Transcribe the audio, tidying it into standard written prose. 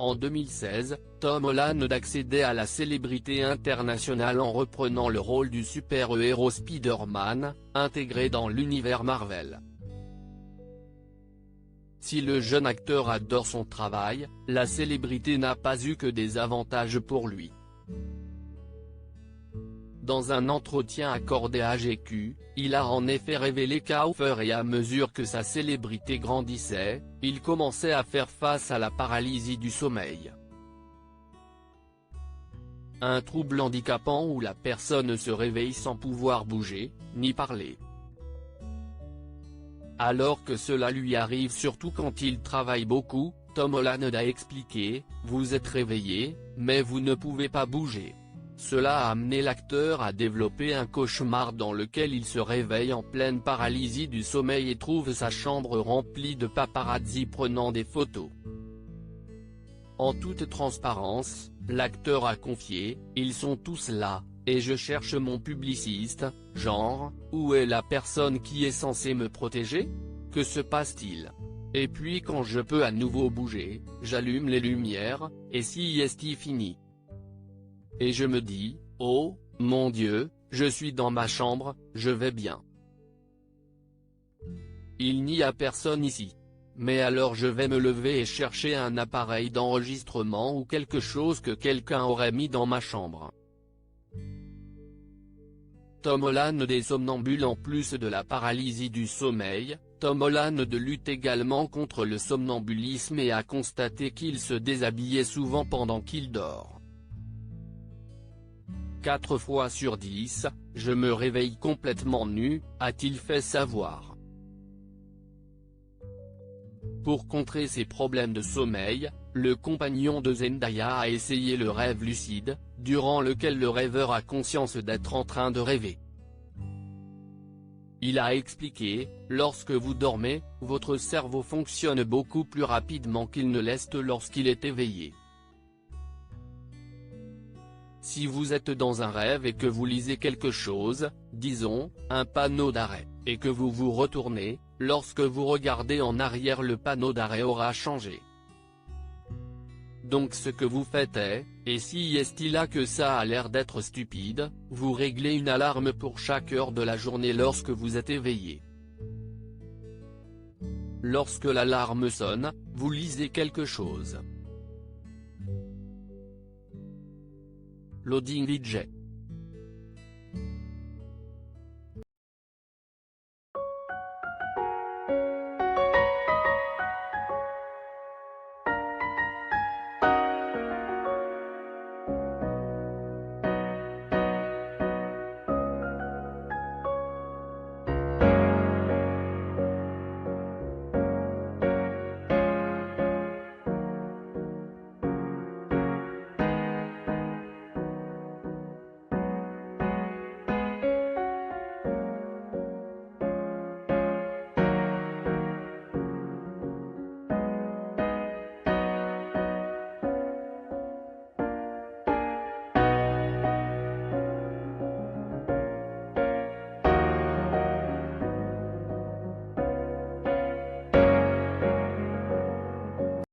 En 2016, Tom Holland accédait à la célébrité internationale en reprenant le rôle du super-héros Spider-Man, intégré dans l'univers Marvel. Si le jeune acteur adore son travail, la célébrité n'a pas eu que des avantages pour lui. Dans un entretien accordé à GQ, il a en effet révélé qu'à fur et à mesure que sa célébrité grandissait, il commençait à faire face à la paralysie du sommeil. Un trouble handicapant où la personne se réveille sans pouvoir bouger, ni parler. Alors que cela lui arrive surtout quand il travaille beaucoup, Tom Holland a expliqué, « Vous êtes réveillé, mais vous ne pouvez pas bouger ». Cela a amené l'acteur à développer un cauchemar dans lequel il se réveille en pleine paralysie du sommeil et trouve sa chambre remplie de paparazzi prenant des photos. En toute transparence, l'acteur a confié, « Ils sont tous là, et je cherche mon publiciste, genre, où est la personne qui est censée me protéger? Que se passe-t-il? Et puis quand je peux à nouveau bouger, j'allume les lumières, et si est fini. Et je me dis, oh, mon Dieu, je suis dans ma chambre, je vais bien. Il n'y a personne ici. Mais alors je vais me lever et chercher un appareil d'enregistrement ou quelque chose que quelqu'un aurait mis dans ma chambre. » Tom Holland est somnambule. En plus de la paralysie du sommeil, Tom Holland lutte également contre le somnambulisme et a constaté qu'il se déshabillait souvent pendant qu'il dort. 4 fois sur 10, je me réveille complètement nu, a-t-il fait savoir. Pour contrer ses problèmes de sommeil, le compagnon de Zendaya a essayé le rêve lucide, durant lequel le rêveur a conscience d'être en train de rêver. Il a expliqué, « Lorsque vous dormez, votre cerveau fonctionne beaucoup plus rapidement qu'il ne l'est lorsqu'il est éveillé. Si vous êtes dans un rêve et que vous lisez quelque chose, disons, un panneau d'arrêt, et que vous vous retournez, lorsque vous regardez en arrière le panneau d'arrêt aura changé. Donc ce que vous faites est, et si est-il là que ça a l'air d'être stupide, vous réglez une alarme pour chaque heure de la journée lorsque vous êtes éveillé. Lorsque l'alarme sonne, vous lisez quelque chose. Loading VJ.